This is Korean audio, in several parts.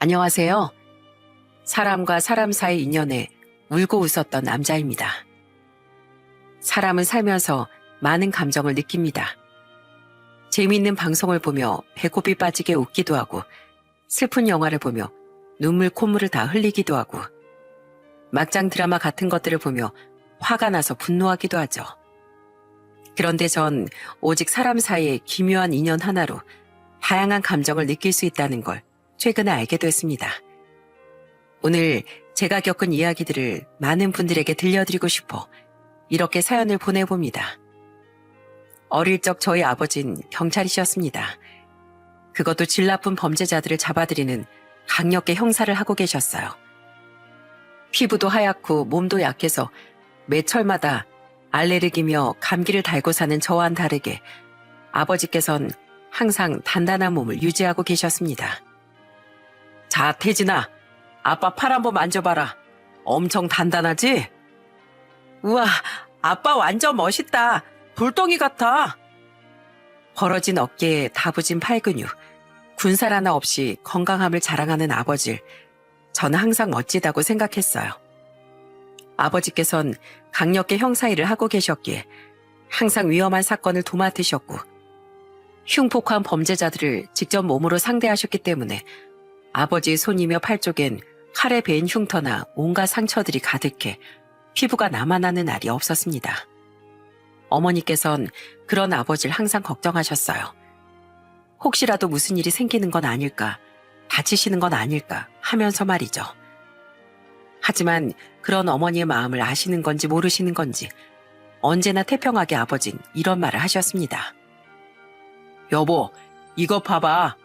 안녕하세요. 사람과 사람 사이 인연에 울고 웃었던 남자입니다. 사람은 살면서 많은 감정을 느낍니다. 재미있는 방송을 보며 배꼽이 빠지게 웃기도 하고, 슬픈 영화를 보며 눈물 콧물을 다 흘리기도 하고, 막장 드라마 같은 것들을 보며 화가 나서 분노하기도 하죠. 그런데 전 오직 사람 사이의 기묘한 인연 하나로 다양한 감정을 느낄 수 있다는 걸 최근에 알게 됐습니다. 오늘 제가 겪은 이야기들을 많은 분들에게 들려드리고 싶어 이렇게 사연을 보내봅니다. 어릴 적 저희 아버진 경찰이셨습니다. 그것도 질 나쁜 범죄자들을 잡아들이는 강력계 형사를 하고 계셨어요. 피부도 하얗고 몸도 약해서 매철마다 알레르기며 감기를 달고 사는 저와는 다르게 아버지께선 항상 단단한 몸을 유지하고 계셨습니다. 자, 태진아, 아빠 팔 한번 만져봐라. 엄청 단단하지? 우와, 아빠 완전 멋있다. 돌덩이 같아. 벌어진 어깨에 다부진 팔 근육, 군살 하나 없이 건강함을 자랑하는 아버지를 저는 항상 멋지다고 생각했어요. 아버지께선 강력계 형사 일을 하고 계셨기에 항상 위험한 사건을 도맡으셨고, 흉폭한 범죄자들을 직접 몸으로 상대하셨기 때문에 아버지의 손이며 팔 쪽엔 칼에 베인 흉터나 온갖 상처들이 가득해 피부가 남아나는 날이 없었습니다. 어머니께선 그런 아버지를 항상 걱정하셨어요. 혹시라도 무슨 일이 생기는 건 아닐까, 다치시는 건 아닐까 하면서 말이죠. 하지만 그런 어머니의 마음을 아시는 건지 모르시는 건지 언제나 태평하게 아버진 이런 말을 하셨습니다. 여보, 이거 봐봐.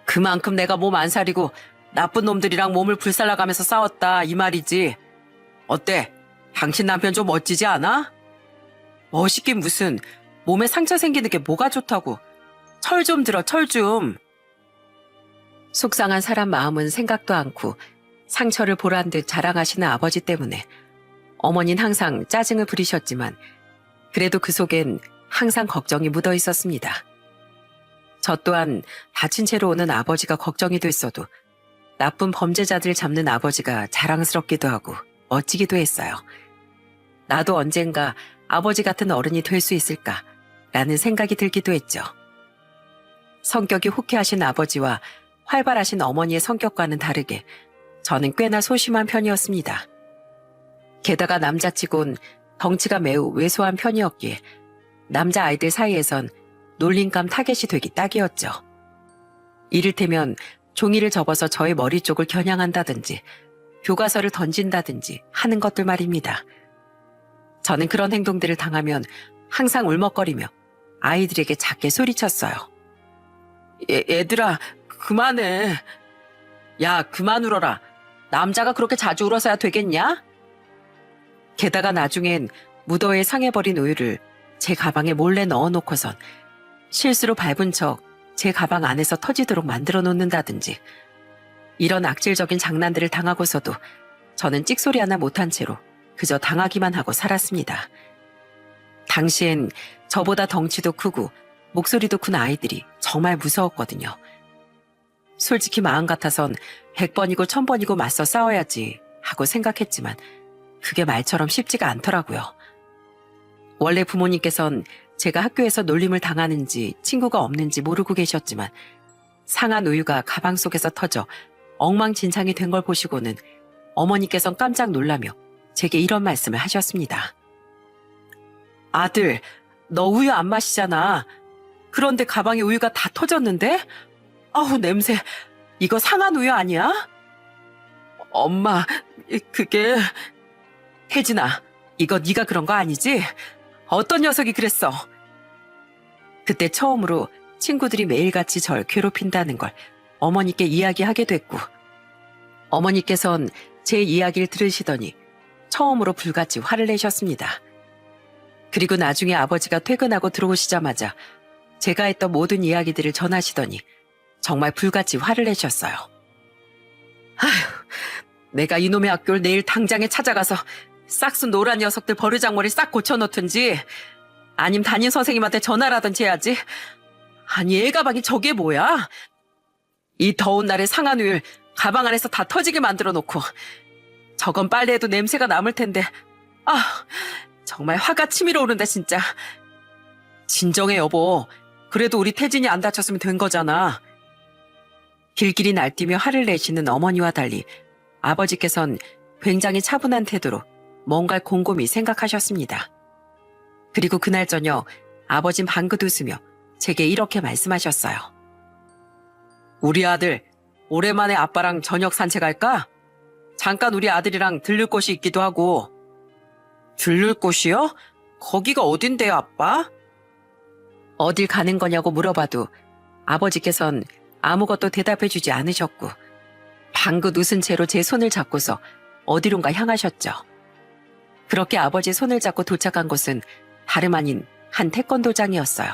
그만큼 내가 몸 안 사리고 나쁜 놈들이랑 몸을 불살라가면서 싸웠다 이 말이지. 어때? 당신 남편 좀 멋지지 않아? 멋있긴 무슨, 몸에 상처 생기는 게 뭐가 좋다고. 철 좀 들어, 철 좀. 속상한 사람 마음은 생각도 않고 상처를 보란 듯 자랑하시는 아버지 때문에 어머니는 항상 짜증을 부리셨지만 그래도 그 속엔 항상 걱정이 묻어 있었습니다. 저 또한 다친 채로 오는 아버지가 걱정이 됐어도 나쁜 범죄자들을 잡는 아버지가 자랑스럽기도 하고 멋지기도 했어요. 나도 언젠가 아버지 같은 어른이 될 수 있을까라는 생각이 들기도 했죠. 성격이 호쾌하신 아버지와 활발하신 어머니의 성격과는 다르게 저는 꽤나 소심한 편이었습니다. 게다가 남자치곤 덩치가 매우 왜소한 편이었기에 남자아이들 사이에선 놀림감 타겟이 되기 딱이었죠. 이를테면 종이를 접어서 저의 머리 쪽을 겨냥한다든지 교과서를 던진다든지 하는 것들 말입니다. 저는 그런 행동들을 당하면 항상 울먹거리며 아이들에게 작게 소리쳤어요. 얘들아, 그만해. 야, 그만 울어라. 남자가 그렇게 자주 울어서야 되겠냐? 게다가 나중엔 무더위에 상해버린 우유를 제 가방에 몰래 넣어놓고선 실수로 밟은 척 제 가방 안에서 터지도록 만들어 놓는다든지 이런 악질적인 장난들을 당하고서도 저는 찍소리 하나 못한 채로 그저 당하기만 하고 살았습니다. 당시엔 저보다 덩치도 크고 목소리도 큰 아이들이 정말 무서웠거든요. 솔직히 마음 같아선 100번이고 1000번이고 맞서 싸워야지 하고 생각했지만 그게 말처럼 쉽지가 않더라고요. 원래 부모님께선 제가 학교에서 놀림을 당하는지 친구가 없는지 모르고 계셨지만 상한 우유가 가방 속에서 터져 엉망진창이 된 걸 보시고는 어머니께선 깜짝 놀라며 제게 이런 말씀을 하셨습니다. 아들, 너 우유 안 마시잖아. 그런데 가방에 우유가 다 터졌는데? 아우, 냄새. 이거 상한 우유 아니야? 엄마, 그게... 혜진아, 이거 네가 그런 거 아니지? 어떤 녀석이 그랬어? 그때 처음으로 친구들이 매일같이 절 괴롭힌다는 걸 어머니께 이야기하게 됐고, 어머니께선 제 이야기를 들으시더니 처음으로 불같이 화를 내셨습니다. 그리고 나중에 아버지가 퇴근하고 들어오시자마자 제가 했던 모든 이야기들을 전하시더니 정말 불같이 화를 내셨어요. 아휴, 내가 이놈의 학교를 내일 당장에 찾아가서 싹수 노란 녀석들 버르장머리 싹 고쳐놓든지 아님 담임 선생님한테 전화라든지 해야지. 아니 애 가방이 저게 뭐야? 이 더운 날에 상한 우유를 가방 안에서 다 터지게 만들어 놓고. 저건 빨래해도 냄새가 남을 텐데. 아, 정말 화가 치밀어 오른다 진짜. 진정해 여보. 그래도 우리 태진이 안 다쳤으면 된 거잖아. 길길이 날뛰며 화를 내시는 어머니와 달리 아버지께선 굉장히 차분한 태도로 뭔가를 곰곰이 생각하셨습니다. 그리고 그날 저녁 아버진 방긋 웃으며 제게 이렇게 말씀하셨어요. 우리 아들 오랜만에 아빠랑 저녁 산책할까? 잠깐 우리 아들이랑 들를 곳이 있기도 하고. 들를 곳이요? 거기가 어딘데요, 아빠? 어딜 가는 거냐고 물어봐도 아버지께선 아무것도 대답해주지 않으셨고 방긋 웃은 채로 제 손을 잡고서 어디론가 향하셨죠. 그렇게 아버지 손을 잡고 도착한 곳은 다름 아닌 한 태권도장이었어요.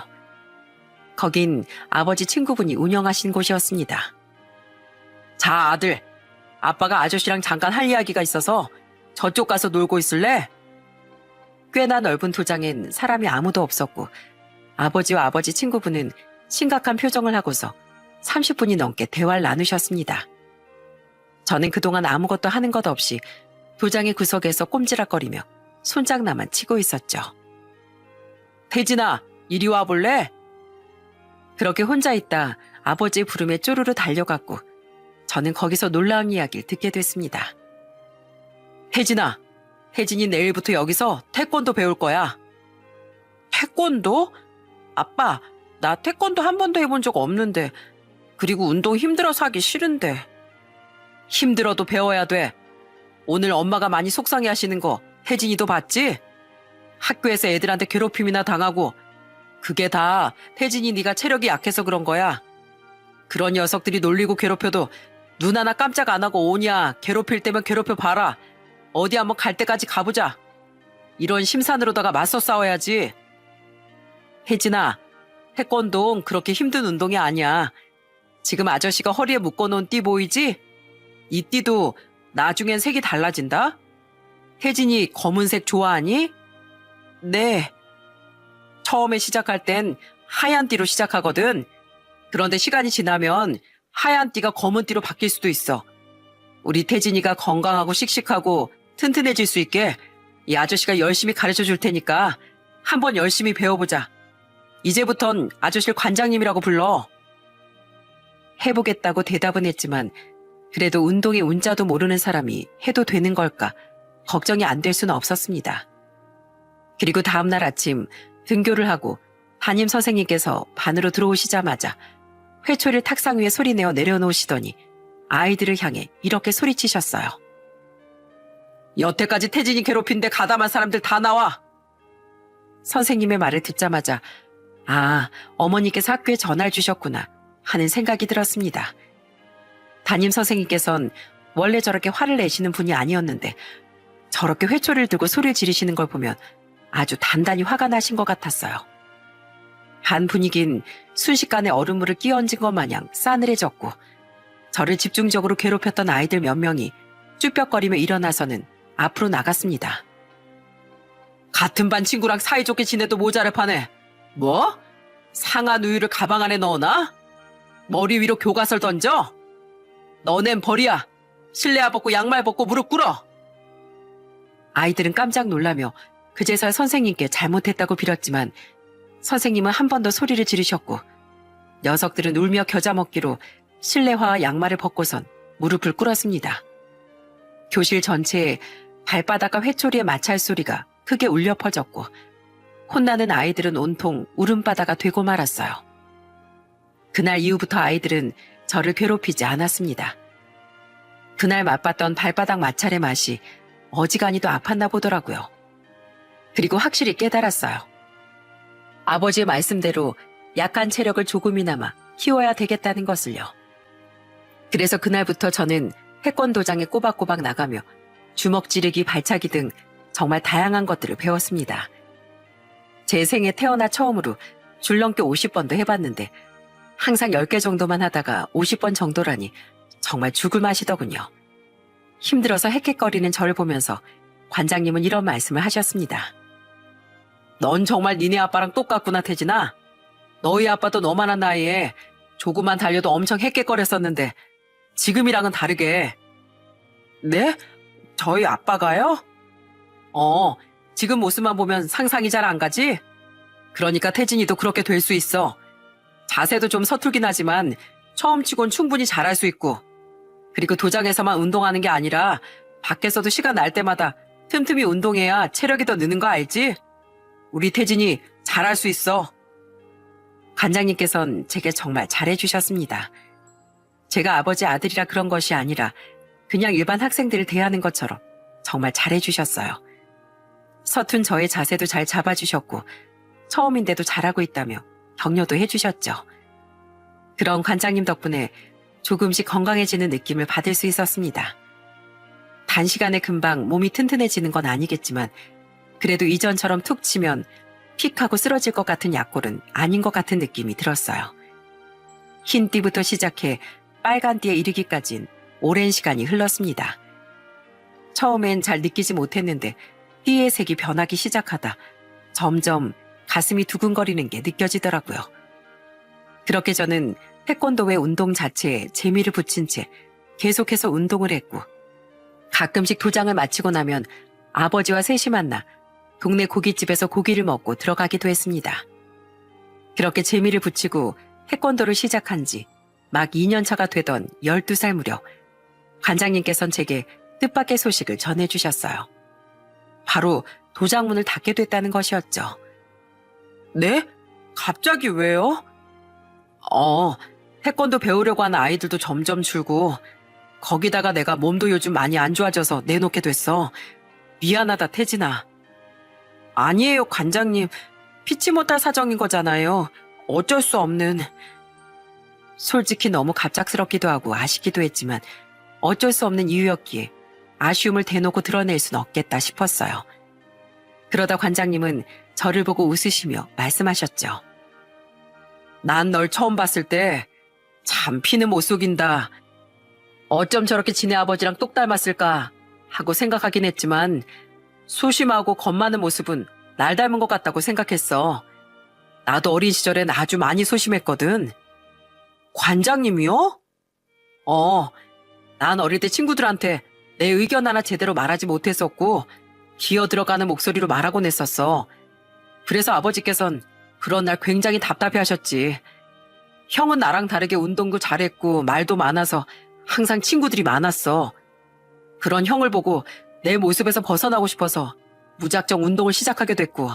거긴 아버지 친구분이 운영하신 곳이었습니다. 자, 아들. 아빠가 아저씨랑 잠깐 할 이야기가 있어서 저쪽 가서 놀고 있을래? 꽤나 넓은 도장엔 사람이 아무도 없었고 아버지와 아버지 친구분은 심각한 표정을 하고서 30분이 넘게 대화를 나누셨습니다. 저는 그동안 아무것도 하는 것 없이 도장의 구석에서 꼼지락거리며 손장난만 치고 있었죠. 태진아, 이리 와볼래? 그렇게 혼자 있다 아버지의 부름에 쪼르르 달려갔고 저는 거기서 놀라운 이야기를 듣게 됐습니다. 태진아, 태진이 내일부터 여기서 태권도 배울 거야. 태권도? 아빠, 나 태권도 한 번도 해본 적 없는데. 그리고 운동 힘들어서 하기 싫은데. 힘들어도 배워야 돼. 오늘 엄마가 많이 속상해 하시는 거 태진이도 봤지? 학교에서 애들한테 괴롭힘이나 당하고 그게 다 태진이 네가 체력이 약해서 그런 거야. 그런 녀석들이 놀리고 괴롭혀도 눈 하나 깜짝 안 하고 오냐. 괴롭힐 때면 괴롭혀 봐라. 어디 한번 갈 때까지 가보자. 이런 심산으로다가 맞서 싸워야지. 혜진아, 태권도는 그렇게 힘든 운동이 아니야. 지금 아저씨가 허리에 묶어놓은 띠 보이지? 이 띠도 나중엔 색이 달라진다. 혜진이 검은색 좋아하니? 네. 처음에 시작할 땐 하얀 띠로 시작하거든. 그런데 시간이 지나면 하얀 띠가 검은 띠로 바뀔 수도 있어. 우리 태진이가 건강하고 씩씩하고 튼튼해질 수 있게 이 아저씨가 열심히 가르쳐 줄 테니까 한번 열심히 배워보자. 이제부턴 아저씨를 관장님이라고 불러. 해보겠다고 대답은 했지만 그래도 운동의 운자도 모르는 사람이 해도 되는 걸까 걱정이 안 될 수는 없었습니다. 그리고 다음날 아침 등교를 하고 담임 선생님께서 반으로 들어오시자마자 회초리를 탁상 위에 소리내어 내려놓으시더니 아이들을 향해 이렇게 소리치셨어요. 여태까지 태진이 괴롭힌데 가담한 사람들 다 나와. 선생님의 말을 듣자마자 아, 어머니께서 학교에 전화를 주셨구나 하는 생각이 들었습니다. 담임 선생님께서는 원래 저렇게 화를 내시는 분이 아니었는데 저렇게 회초리를 들고 소리를 지르시는 걸 보면 아주 단단히 화가 나신 것 같았어요. 반 분위긴 순식간에 얼음물을 끼얹은 것 마냥 싸늘해졌고 저를 집중적으로 괴롭혔던 아이들 몇 명이 쭈뼛거리며 일어나서는 앞으로 나갔습니다. 같은 반 친구랑 사이좋게 지내도 모자를 파네. 뭐? 상한 우유를 가방 안에 넣어놔? 머리 위로 교과서를 던져? 너넨 벌이야. 실내화 벗고 양말 벗고 무릎 꿇어. 아이들은 깜짝 놀라며 그제서야 선생님께 잘못했다고 빌었지만 선생님은 한 번 더 소리를 지르셨고 녀석들은 울며 겨자 먹기로 실내화와 양말을 벗고선 무릎을 꿇었습니다. 교실 전체에 발바닥과 회초리의 마찰 소리가 크게 울려 퍼졌고 혼나는 아이들은 온통 울음바다가 되고 말았어요. 그날 이후부터 아이들은 저를 괴롭히지 않았습니다. 그날 맛봤던 발바닥 마찰의 맛이 어지간히도 아팠나 보더라고요. 그리고 확실히 깨달았어요. 아버지의 말씀대로 약한 체력을 조금이나마 키워야 되겠다는 것을요. 그래서 그날부터 저는 태권도장에 꼬박꼬박 나가며 주먹 찌르기, 발차기 등 정말 다양한 것들을 배웠습니다. 제 생에 태어나 처음으로 줄넘기 50번도 해봤는데 항상 10개 정도만 하다가 50번 정도라니 정말 죽을 맛이더군요. 힘들어서 헥헥거리는 저를 보면서 관장님은 이런 말씀을 하셨습니다. 넌 정말 니네 아빠랑 똑같구나, 태진아. 너희 아빠도 너만한 나이에 조금만 달려도 엄청 헥헥거렸었는데 지금이랑은 다르게. 네? 저희 아빠가요? 지금 모습만 보면 상상이 잘 안 가지? 그러니까 태진이도 그렇게 될 수 있어. 자세도 좀 서툴긴 하지만 처음 치곤 충분히 잘할 수 있고, 그리고 도장에서만 운동하는 게 아니라 밖에서도 시간 날 때마다 틈틈이 운동해야 체력이 더 느는 거 알지? 우리 태진이 잘할 수 있어. 관장님께선 제게 정말 잘해주셨습니다. 제가 아버지 아들이라 그런 것이 아니라 그냥 일반 학생들을 대하는 것처럼 정말 잘해주셨어요. 서툰 저의 자세도 잘 잡아주셨고 처음인데도 잘하고 있다며 격려도 해주셨죠. 그런 관장님 덕분에 조금씩 건강해지는 느낌을 받을 수 있었습니다. 단시간에 금방 몸이 튼튼해지는 건 아니겠지만 그래도 이전처럼 툭 치면 픽 하고 쓰러질 것 같은 약골은 아닌 것 같은 느낌이 들었어요. 흰 띠부터 시작해 빨간 띠에 이르기까진 오랜 시간이 흘렀습니다. 처음엔 잘 느끼지 못했는데 띠의 색이 변하기 시작하다 점점 가슴이 두근거리는 게 느껴지더라고요. 그렇게 저는 태권도의 운동 자체에 재미를 붙인 채 계속해서 운동을 했고 가끔씩 도장을 마치고 나면 아버지와 셋이 만나 동네 고깃집에서 고기를 먹고 들어가기도 했습니다. 그렇게 재미를 붙이고 태권도를 시작한 지 막 2년 차가 되던 12살 무렵 관장님께서는 제게 뜻밖의 소식을 전해주셨어요. 바로 도장문을 닫게 됐다는 것이었죠. 네? 갑자기 왜요? 태권도 배우려고 하는 아이들도 점점 줄고 거기다가 내가 몸도 요즘 많이 안 좋아져서 내놓게 됐어. 미안하다 태진아. 아니에요 관장님. 피치 못할 사정인 거잖아요. 어쩔 수 없는. 솔직히 너무 갑작스럽기도 하고 아쉽기도 했지만 어쩔 수 없는 이유였기에 아쉬움을 대놓고 드러낼 순 없겠다 싶었어요. 그러다 관장님은 저를 보고 웃으시며 말씀하셨죠. 난 널 처음 봤을 때 참 피는 못 속인다. 어쩜 저렇게 지네 아버지랑 똑 닮았을까 하고 생각하긴 했지만 소심하고 겁 많은 모습은 날 닮은 것 같다고 생각했어. 나도 어린 시절엔 아주 많이 소심했거든. 관장님이요? 난 어릴 때 친구들한테 내 의견 하나 제대로 말하지 못했었고 기어 들어가는 목소리로 말하곤 했었어. 그래서 아버지께선 그런 날 굉장히 답답해하셨지. 형은 나랑 다르게 운동도 잘했고 말도 많아서 항상 친구들이 많았어. 그런 형을 보고 내 모습에서 벗어나고 싶어서 무작정 운동을 시작하게 됐고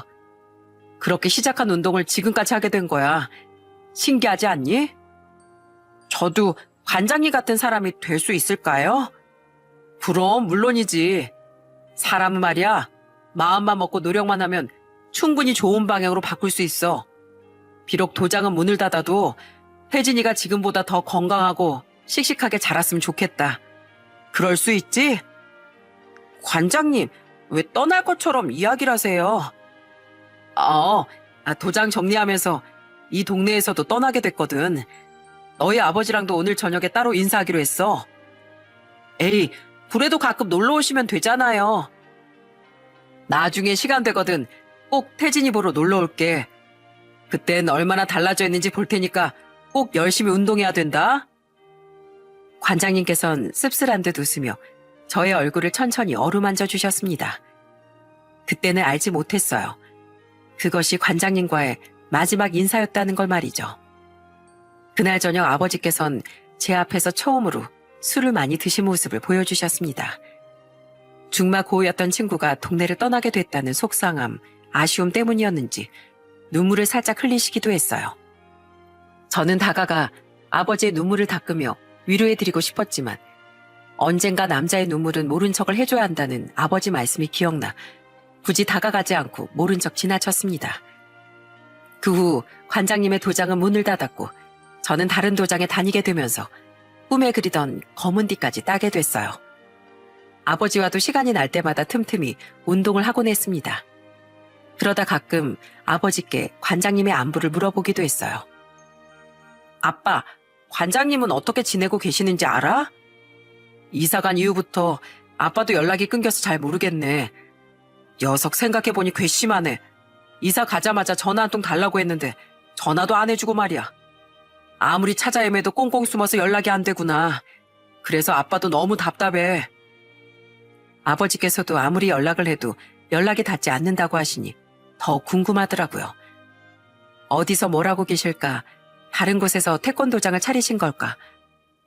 그렇게 시작한 운동을 지금까지 하게 된 거야. 신기하지 않니? 저도 관장님 같은 사람이 될 수 있을까요? 그럼 물론이지. 사람은 말이야 마음만 먹고 노력만 하면 충분히 좋은 방향으로 바꿀 수 있어. 비록 도장은 문을 닫아도 혜진이가 지금보다 더 건강하고 씩씩하게 자랐으면 좋겠다. 그럴 수 있지? 관장님, 왜 떠날 것처럼 이야기를 하세요? 도장 정리하면서 이 동네에서도 떠나게 됐거든. 너희 아버지랑도 오늘 저녁에 따로 인사하기로 했어. 에이, 그래도 가끔 놀러 오시면 되잖아요. 나중에 시간 되거든 꼭 태진이 보러 놀러 올게. 그땐 얼마나 달라져 있는지 볼 테니까 꼭 열심히 운동해야 된다. 관장님께선 씁쓸한 듯 웃으며 저의 얼굴을 천천히 어루만져 주셨습니다. 그때는 알지 못했어요. 그것이 관장님과의 마지막 인사였다는 걸 말이죠. 그날 저녁 아버지께선 제 앞에서 처음으로 술을 많이 드신 모습을 보여주셨습니다. 중마고우였던 친구가 동네를 떠나게 됐다는 속상함, 아쉬움 때문이었는지 눈물을 살짝 흘리시기도 했어요. 저는 다가가 아버지의 눈물을 닦으며 위로해드리고 싶었지만 언젠가 남자의 눈물은 모른 척을 해줘야 한다는 아버지 말씀이 기억나 굳이 다가가지 않고 모른 척 지나쳤습니다. 그 후 관장님의 도장은 문을 닫았고 저는 다른 도장에 다니게 되면서 꿈에 그리던 검은 띠까지 따게 됐어요. 아버지와도 시간이 날 때마다 틈틈이 운동을 하곤 했습니다. 그러다 가끔 아버지께 관장님의 안부를 물어보기도 했어요. 아빠, 관장님은 어떻게 지내고 계시는지 알아? 이사간 이후부터 아빠도 연락이 끊겨서 잘 모르겠네. 녀석 생각해보니 괘씸하네. 이사 가자마자 전화 한 통 달라고 했는데 전화도 안 해주고 말이야. 아무리 찾아 헤매도 꽁꽁 숨어서 연락이 안 되구나. 그래서 아빠도 너무 답답해. 아버지께서도 아무리 연락을 해도 연락이 닿지 않는다고 하시니 더 궁금하더라고요. 어디서 뭘 하고 계실까? 다른 곳에서 태권도장을 차리신 걸까?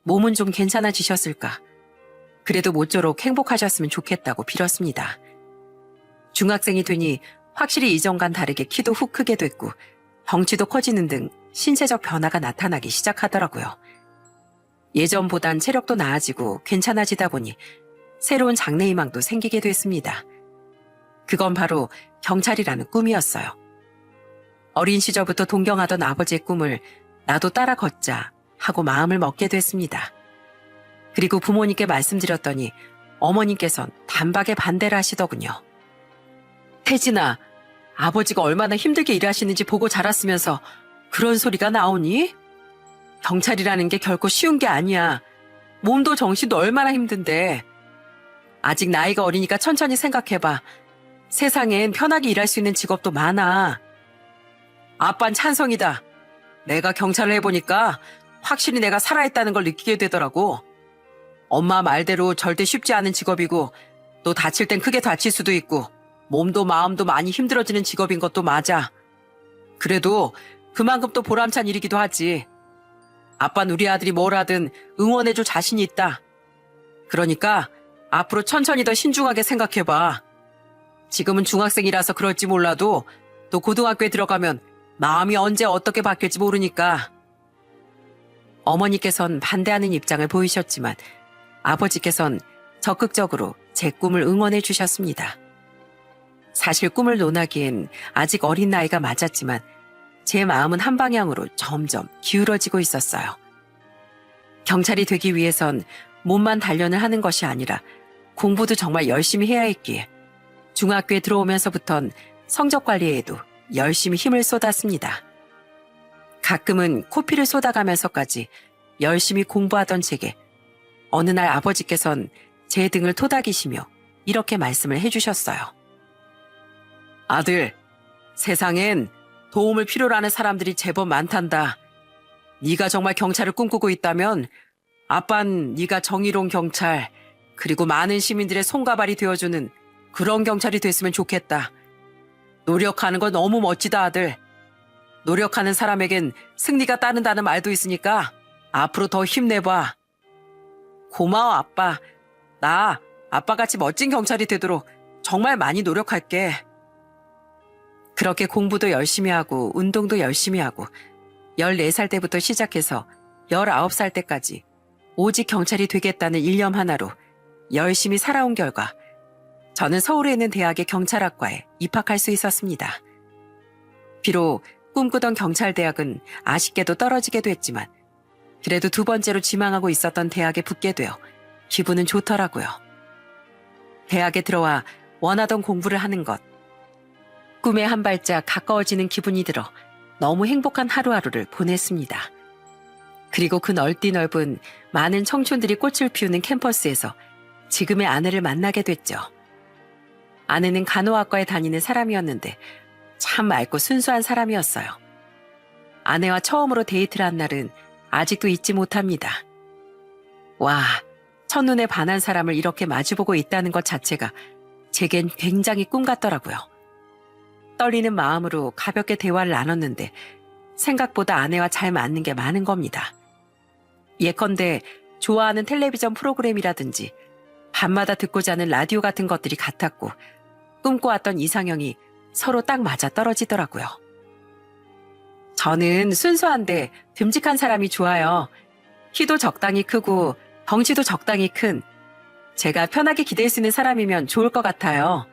몸은 좀 괜찮아지셨을까? 그래도 모쪼록 행복하셨으면 좋겠다고 빌었습니다. 중학생이 되니 확실히 이전과는 다르게 키도 훅 크게 됐고 덩치도 커지는 등 신체적 변화가 나타나기 시작하더라고요. 예전보단 체력도 나아지고 괜찮아지다 보니 새로운 장래희망도 생기게 됐습니다. 그건 바로 경찰이라는 꿈이었어요. 어린 시절부터 동경하던 아버지의 꿈을 나도 따라 걷자 하고 마음을 먹게 됐습니다. 그리고 부모님께 말씀드렸더니 어머님께선 단박에 반대를 하시더군요. 태진아, 아버지가 얼마나 힘들게 일하시는지 보고 자랐으면서 그런 소리가 나오니? 경찰이라는 게 결코 쉬운 게 아니야. 몸도 정신도 얼마나 힘든데. 아직 나이가 어리니까 천천히 생각해봐. 세상엔 편하게 일할 수 있는 직업도 많아. 아빤 찬성이다. 내가 경찰을 해보니까 확실히 내가 살아있다는 걸 느끼게 되더라고. 엄마 말대로 절대 쉽지 않은 직업이고 또 다칠 땐 크게 다칠 수도 있고 몸도 마음도 많이 힘들어지는 직업인 것도 맞아. 그래도 그만큼 또 보람찬 일이기도 하지. 아빠는 우리 아들이 뭘 하든 응원해줄 자신이 있다. 그러니까 앞으로 천천히 더 신중하게 생각해봐. 지금은 중학생이라서 그럴지 몰라도 또 고등학교에 들어가면 마음이 언제 어떻게 바뀔지 모르니까. 어머니께선 반대하는 입장을 보이셨지만 아버지께선 적극적으로 제 꿈을 응원해 주셨습니다. 사실 꿈을 논하기엔 아직 어린 나이가 맞았지만 제 마음은 한 방향으로 점점 기울어지고 있었어요. 경찰이 되기 위해선 몸만 단련을 하는 것이 아니라 공부도 정말 열심히 해야 했기에 중학교에 들어오면서부턴 성적 관리에도 열심히 힘을 쏟았습니다. 가끔은 코피를 쏟아가면서까지 열심히 공부하던 제게 어느 날 아버지께선 제 등을 토닥이시며 이렇게 말씀을 해주셨어요. 아들, 세상엔 도움을 필요로 하는 사람들이 제법 많단다. 네가 정말 경찰을 꿈꾸고 있다면 아빤 네가 정의로운 경찰 그리고 많은 시민들의 손과 발이 되어주는 그런 경찰이 됐으면 좋겠다. 노력하는 건 너무 멋지다, 아들. 노력하는 사람에겐 승리가 따른다는 말도 있으니까 앞으로 더 힘내봐. 고마워, 아빠. 나 아빠같이 멋진 경찰이 되도록 정말 많이 노력할게. 그렇게 공부도 열심히 하고 운동도 열심히 하고 14살 때부터 시작해서 19살 때까지 오직 경찰이 되겠다는 일념 하나로 열심히 살아온 결과 저는 서울에 있는 대학의 경찰학과에 입학할 수 있었습니다. 비록 꿈꾸던 경찰대학은 아쉽게도 떨어지게도 했지만 그래도 두 번째로 지망하고 있었던 대학에 붙게 되어 기분은 좋더라고요. 대학에 들어와 원하던 공부를 하는 것, 꿈에 한 발짝 가까워지는 기분이 들어 너무 행복한 하루하루를 보냈습니다. 그리고 그 넓디 넓은 많은 청춘들이 꽃을 피우는 캠퍼스에서 지금의 아내를 만나게 됐죠. 아내는 간호학과에 다니는 사람이었는데 참 맑고 순수한 사람이었어요. 아내와 처음으로 데이트를 한 날은 아직도 잊지 못합니다. 와, 첫눈에 반한 사람을 이렇게 마주보고 있다는 것 자체가 제겐 굉장히 꿈 같더라고요. 떨리는 마음으로 가볍게 대화를 나눴는데 생각보다 아내와 잘 맞는 게 많은 겁니다. 예컨대 좋아하는 텔레비전 프로그램이라든지 밤마다 듣고 자는 라디오 같은 것들이 같았고 꿈꿔왔던 이상형이 서로 딱 맞아 떨어지더라고요. 저는 순수한데 듬직한 사람이 좋아요. 키도 적당히 크고 덩치도 적당히 큰 제가 편하게 기댈 수 있는 사람이면 좋을 것 같아요.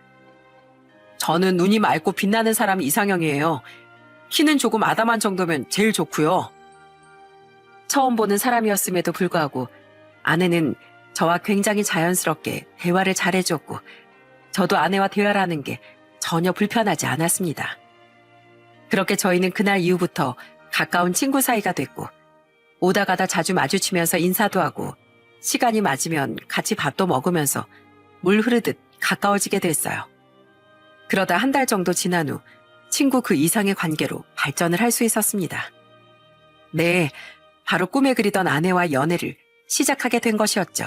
저는 눈이 맑고 빛나는 사람이 이상형이에요. 키는 조금 아담한 정도면 제일 좋고요. 처음 보는 사람이었음에도 불구하고 아내는 저와 굉장히 자연스럽게 대화를 잘해줬고 저도 아내와 대화를 하는 게 전혀 불편하지 않았습니다. 그렇게 저희는 그날 이후부터 가까운 친구 사이가 됐고 오다 가다 자주 마주치면서 인사도 하고 시간이 맞으면 같이 밥도 먹으면서 물 흐르듯 가까워지게 됐어요. 그러다 한 달 정도 지난 후 친구 그 이상의 관계로 발전을 할 수 있었습니다. 네, 바로 꿈에 그리던 아내와 연애를 시작하게 된 것이었죠.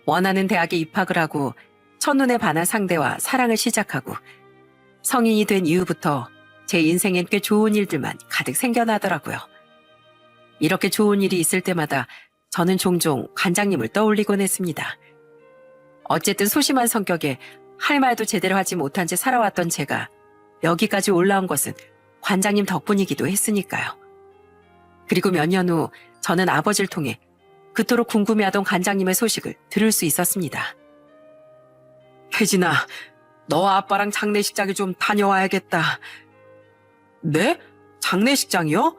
원하는 대학에 입학을 하고 첫눈에 반한 상대와 사랑을 시작하고 성인이 된 이후부터 제 인생엔 꽤 좋은 일들만 가득 생겨나더라고요. 이렇게 좋은 일이 있을 때마다 저는 종종 관장님을 떠올리곤 했습니다. 어쨌든 소심한 성격에 할 말도 제대로 하지 못한 채 살아왔던 제가 여기까지 올라온 것은 관장님 덕분이기도 했으니까요. 그리고 몇 년 후 저는 아버지를 통해 그토록 궁금해하던 관장님의 소식을 들을 수 있었습니다. 혜진아, 너 아빠랑 장례식장에 좀 다녀와야겠다. 네? 장례식장이요?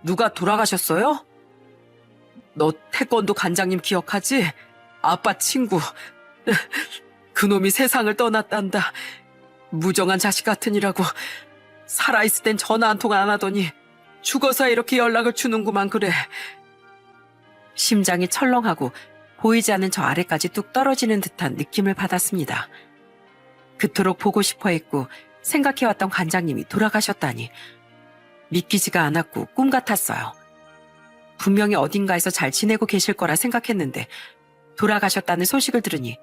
누가 돌아가셨어요? 너 태권도 관장님 기억하지? 아빠 친구. 그놈이 세상을 떠났단다. 무정한 자식 같으니라고. 살아있을 땐 전화 한 통 안 하더니 죽어서 이렇게 연락을 주는구만 그래. 심장이 철렁하고 보이지 않는 저 아래까지 뚝 떨어지는 듯한 느낌을 받았습니다. 그토록 보고 싶어 했고 생각해왔던 관장님이 돌아가셨다니 믿기지가 않았고 꿈 같았어요. 분명히 어딘가에서 잘 지내고 계실 거라 생각했는데 돌아가셨다는 소식을 들으니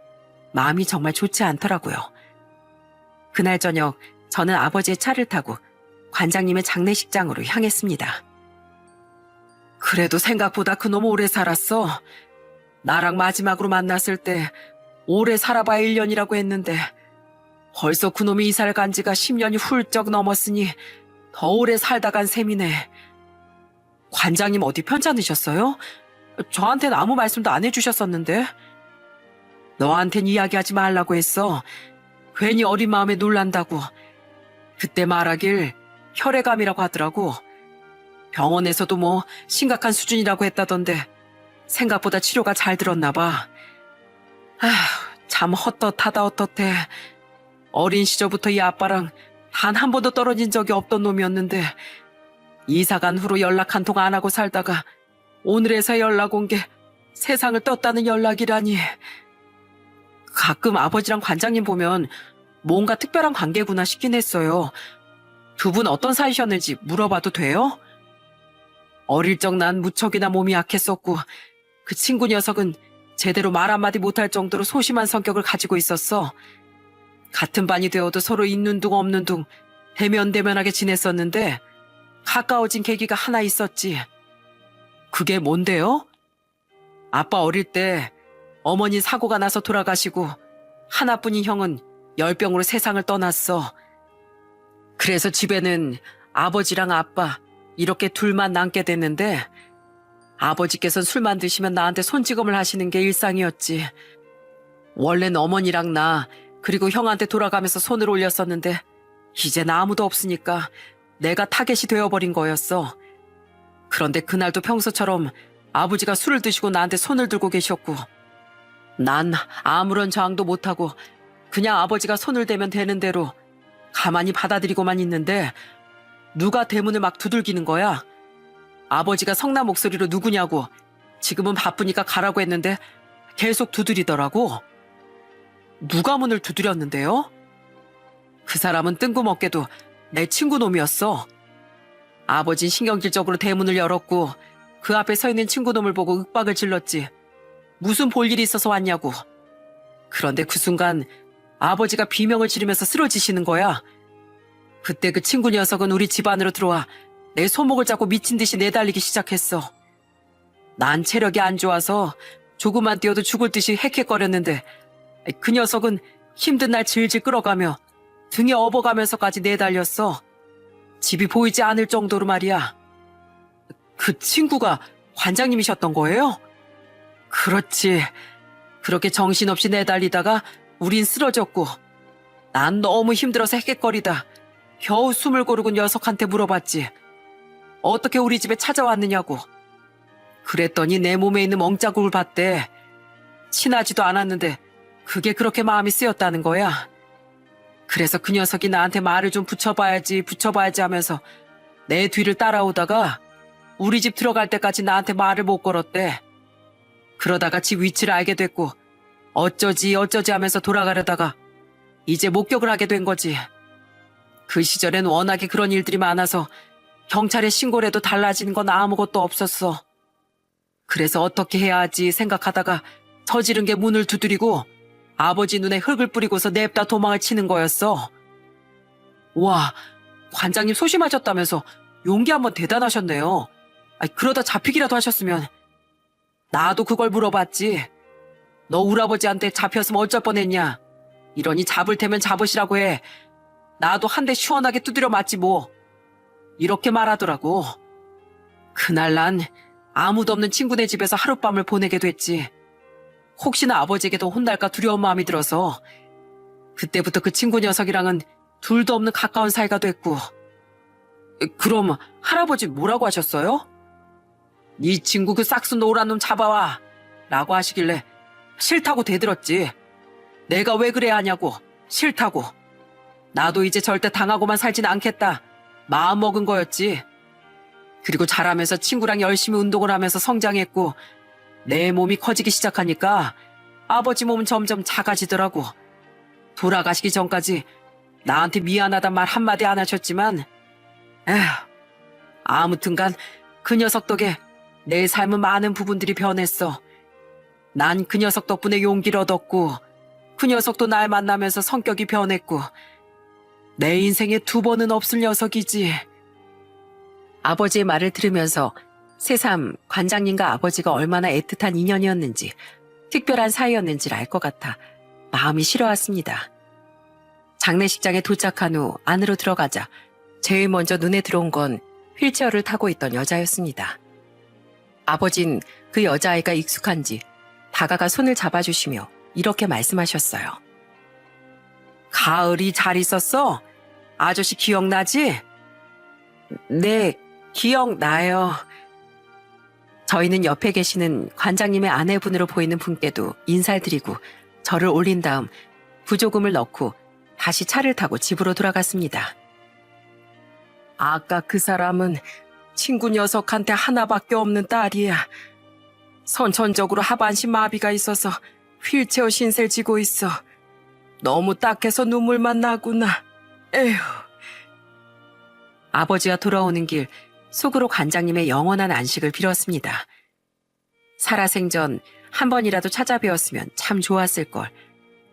마음이 정말 좋지 않더라고요. 그날 저녁 저는 아버지의 차를 타고 관장님의 장례식장으로 향했습니다. 그래도 생각보다 그놈 오래 살았어. 나랑 마지막으로 만났을 때 오래 살아봐야 1년이라고 했는데 벌써 그놈이 이사를 간 지가 10년이 훌쩍 넘었으니 더 오래 살다 간 셈이네. 관장님 어디 편찮으셨어요? 저한텐 아무 말씀도 안 해주셨었는데. 너한텐 이야기하지 말라고 했어. 괜히 어린 마음에 놀란다고. 그때 말하길 혈액암이라고 하더라고. 병원에서도 뭐 심각한 수준이라고 했다던데 생각보다 치료가 잘 들었나 봐. 아휴, 참 헛헛하다 헛헛해. 어린 시절부터 이 아빠랑 단 한 번도 떨어진 적이 없던 놈이었는데 이사 간 후로 연락 한 통 안 하고 살다가 오늘에서 연락 온 게 세상을 떴다는 연락이라니. 가끔 아버지랑 관장님 보면 뭔가 특별한 관계구나 싶긴 했어요. 두 분 어떤 사이셨는지 물어봐도 돼요? 어릴 적 난 무척이나 몸이 약했었고 그 친구 녀석은 제대로 말 한마디 못할 정도로 소심한 성격을 가지고 있었어. 같은 반이 되어도 서로 있는 둥 없는 둥 대면대면하게 지냈었는데 가까워진 계기가 하나 있었지. 그게 뭔데요? 아빠 어릴 때 어머니 사고가 나서 돌아가시고 하나뿐인 형은 열병으로 세상을 떠났어. 그래서 집에는 아버지랑 아빠 이렇게 둘만 남게 됐는데 아버지께서는 술만 드시면 나한테 손찌검을 하시는 게 일상이었지. 원래는 어머니랑 나 그리고 형한테 돌아가면서 손을 올렸었는데 이젠 아무도 없으니까 내가 타겟이 되어버린 거였어. 그런데 그날도 평소처럼 아버지가 술을 드시고 나한테 손을 들고 계셨고 난 아무런 저항도 못하고 그냥 아버지가 손을 대면 되는 대로 가만히 받아들이고만 있는데 누가 대문을 막 두들기는 거야. 아버지가 성난 목소리로 누구냐고 지금은 바쁘니까 가라고 했는데 계속 두드리더라고. 누가 문을 두드렸는데요? 그 사람은 뜬금없게도 내 친구 놈이었어. 아버진 신경질적으로 대문을 열었고 그 앞에 서 있는 친구 놈을 보고 윽박을 질렀지. 무슨 볼 일이 있어서 왔냐고. 그런데 그 순간 아버지가 비명을 지르면서 쓰러지시는 거야. 그때 그 친구 녀석은 우리 집 안으로 들어와 내 손목을 잡고 미친 듯이 내달리기 시작했어. 난 체력이 안 좋아서 조금만 뛰어도 죽을 듯이 헥헥거렸는데 그 녀석은 힘든 날 질질 끌어가며 등에 업어가면서까지 내달렸어. 집이 보이지 않을 정도로 말이야. 그 친구가 관장님이셨던 거예요? 그렇지. 그렇게 정신없이 내달리다가 우린 쓰러졌고 난 너무 힘들어서 헥헥거리다 겨우 숨을 고르고 녀석한테 물어봤지. 어떻게 우리 집에 찾아왔느냐고. 그랬더니 내 몸에 있는 멍자국을 봤대. 친하지도 않았는데 그게 그렇게 마음이 쓰였다는 거야. 그래서 그 녀석이 나한테 말을 좀 붙여봐야지 하면서 내 뒤를 따라오다가 우리 집 들어갈 때까지 나한테 말을 못 걸었대. 그러다가 집 위치를 알게 됐고 어쩌지 하면서 돌아가려다가 이제 목격을 하게 된 거지. 그 시절엔 워낙에 그런 일들이 많아서 경찰에 신고를 해도 달라지는 건 아무것도 없었어. 그래서 어떻게 해야 하지 생각하다가 저지른 게 문을 두드리고 아버지 눈에 흙을 뿌리고서 냅다 도망을 치는 거였어. 와, 관장님 소심하셨다면서 용기 한번 대단하셨네요. 그러다 잡히기라도 하셨으면. 나도 그걸 물어봤지. 너 울아버지한테 잡혔으면 어쩔 뻔했냐. 이러니 잡을 테면 잡으시라고 해. 나도 한 대 시원하게 두드려 맞지 뭐. 이렇게 말하더라고. 그날 난 아무도 없는 친구네 집에서 하룻밤을 보내게 됐지. 혹시나 아버지에게도 혼날까 두려운 마음이 들어서. 그때부터 그 친구 녀석이랑은 둘도 없는 가까운 사이가 됐고. 그럼 할아버지 뭐라고 하셨어요? 네 친구 그 싹수 노란 놈 잡아와 라고 하시길래 싫다고 대들었지. 내가 왜 그래야 하냐고. 싫다고. 나도 이제 절대 당하고만 살진 않겠다. 마음먹은 거였지. 그리고 자라면서 친구랑 열심히 운동을 하면서 성장했고 내 몸이 커지기 시작하니까 아버지 몸은 점점 작아지더라고. 돌아가시기 전까지 나한테 미안하단 말 한마디 안 하셨지만 에휴, 아무튼간 그 녀석 덕에 내 삶은 많은 부분들이 변했어. 난 그 녀석 덕분에 용기를 얻었고 그 녀석도 날 만나면서 성격이 변했고 내 인생에 두 번은 없을 녀석이지. 아버지의 말을 들으면서 새삼 관장님과 아버지가 얼마나 애틋한 인연이었는지 특별한 사이였는지를 알 것 같아 마음이 시려왔습니다. 장례식장에 도착한 후 안으로 들어가자 제일 먼저 눈에 들어온 건 휠체어를 타고 있던 여자였습니다. 아버진 그 여자아이가 익숙한지 다가가 손을 잡아주시며 이렇게 말씀하셨어요. 가을이 잘 있었어? 아저씨 기억나지? 네, 기억나요. 저희는 옆에 계시는 관장님의 아내분으로 보이는 분께도 인사를 드리고 저를 올린 다음 부조금을 넣고 다시 차를 타고 집으로 돌아갔습니다. 아까 그 사람은 친구 녀석한테 하나밖에 없는 딸이야. 선천적으로 하반신 마비가 있어서 휠체어 신세를 지고 있어. 너무 딱해서 눈물만 나구나. 에휴. 아버지가 돌아오는 길 속으로 관장님의 영원한 안식을 빌었습니다. 살아생전 한 번이라도 찾아뵈었으면 참 좋았을 걸.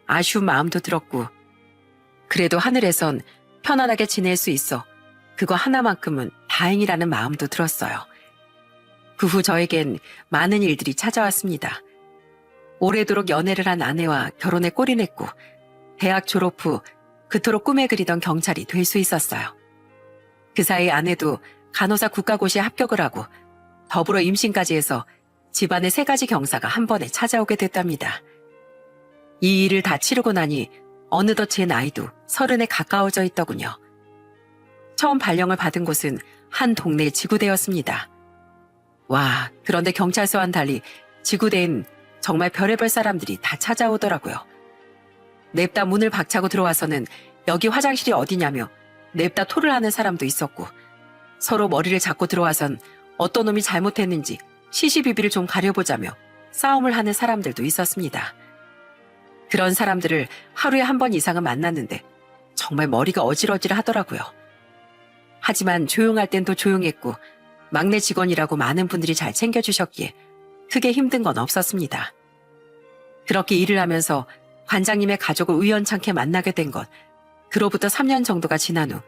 아쉬운 마음도 들었고 그래도 하늘에선 편안하게 지낼 수 있어 그거 하나만큼은 다행이라는 마음도 들었어요. 그 후 저에겐 많은 일들이 찾아왔습니다. 오래도록 연애를 한 아내와 결혼에 골인했고 대학 졸업 후 그토록 꿈에 그리던 경찰이 될 수 있었어요. 그 사이 아내도 간호사 국가고시에 합격을 하고 더불어 임신까지 해서 집안의 3가지 경사가 한 번에 찾아오게 됐답니다. 이 일을 다 치르고 나니 어느덧 제 나이도 30에 가까워져 있더군요. 처음 발령을 받은 곳은 한 동네 지구대였습니다. 와, 그런데 경찰서와는 달리 지구대엔 정말 별의별 사람들이 다 찾아오더라고요. 냅다 문을 박차고 들어와서는 여기 화장실이 어디냐며 냅다 토를 하는 사람도 있었고 서로 머리를 잡고 들어와선 어떤 놈이 잘못했는지 시시비비를 좀 가려보자며 싸움을 하는 사람들도 있었습니다. 그런 사람들을 하루에 한 번 이상은 만났는데 정말 머리가 어질어질 하더라고요. 하지만 조용할 땐 또 조용했고 막내 직원이라고 많은 분들이 잘 챙겨주셨기에 크게 힘든 건 없었습니다. 그렇게 일을 하면서 관장님의 가족을 우연찮게 만나게 된 것, 그로부터 3년 정도가 지난 후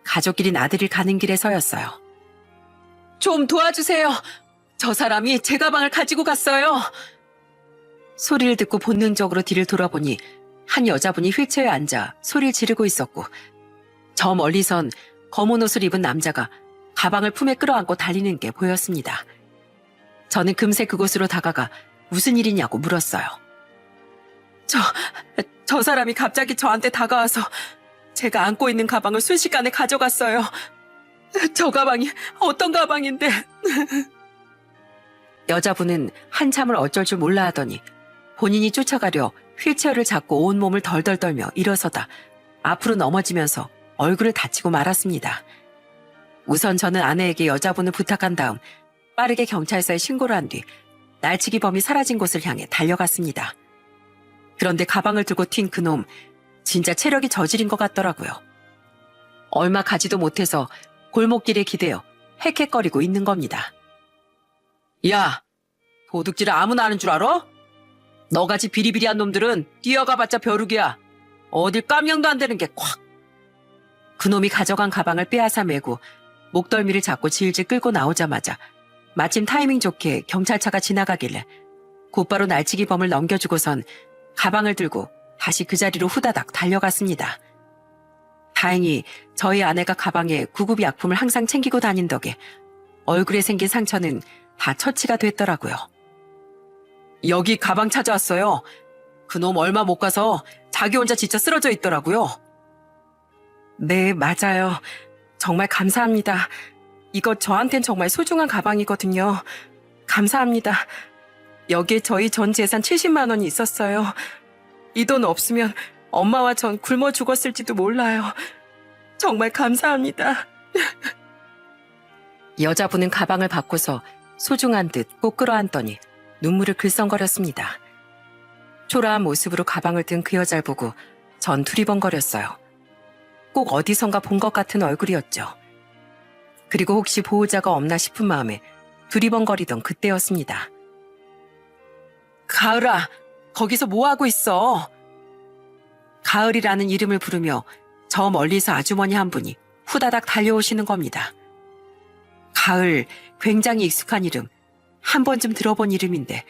가족끼리 나들이를 가는 길에 서였어요. 좀 도와주세요. 저 사람이 제 가방을 가지고 갔어요. 소리를 듣고 본능적으로 뒤를 돌아보니 한 여자분이 휠체어에 앉아 소리를 지르고 있었고 저 멀리선 검은 옷을 입은 남자가 가방을 품에 끌어안고 달리는 게 보였습니다. 저는 금세 그곳으로 다가가 무슨 일이냐고 물었어요. 저 사람이 갑자기 저한테 다가와서 제가 안고 있는 가방을 순식간에 가져갔어요. 저 가방이 어떤 가방인데. 여자분은 한참을 어쩔 줄 몰라 하더니 본인이 쫓아가려 휠체어를 잡고 온몸을 덜덜 떨며 일어서다 앞으로 넘어지면서 얼굴을 다치고 말았습니다. 우선 저는 아내에게 여자분을 부탁한 다음 빠르게 경찰서에 신고를 한 뒤 날치기 범이 사라진 곳을 향해 달려갔습니다. 그런데 가방을 들고 튄 그놈 진짜 체력이 저질인 것 같더라고요. 얼마 가지도 못해서 골목길에 기대어 헥헥거리고 있는 겁니다. 야, 도둑질을 아무나 하는 줄 알아? 너같이 비리비리한 놈들은 뛰어가봤자 벼룩이야. 어딜 깜냥도 안 되는 게 콱. 그놈이 가져간 가방을 빼앗아 메고 목덜미를 잡고 질질 끌고 나오자마자 마침 타이밍 좋게 경찰차가 지나가길래 곧바로 날치기범을 넘겨주고선 가방을 들고 다시 그 자리로 후다닥 달려갔습니다. 다행히 저희 아내가 가방에 구급 약품을 항상 챙기고 다닌 덕에 얼굴에 생긴 상처는 다 처치가 됐더라고요. 여기 가방 찾아왔어요. 그놈 얼마 못 가서 자기 혼자 진짜 쓰러져 있더라고요. 네, 맞아요. 정말 감사합니다. 이거 저한텐 정말 소중한 가방이거든요. 감사합니다. 여기에 저희 전 재산 70만 원이 있었어요. 이 돈 없으면 엄마와 전 굶어 죽었을지도 몰라요. 정말 감사합니다. 여자분은 가방을 받고서 소중한 듯 꼭 끌어안더니 눈물을 글썽거렸습니다. 초라한 모습으로 가방을 든 그 여자를 보고 전 두리번거렸어요. 꼭 어디선가 본 것 같은 얼굴이었죠. 그리고 혹시 보호자가 없나 싶은 마음에 두리번거리던 그때였습니다. 가을아, 거기서 뭐하고 있어? 가을이라는 이름을 부르며 저 멀리서 아주머니 한 분이 후다닥 달려오시는 겁니다. 가을, 굉장히 익숙한 이름, 한 번쯤 들어본 이름인데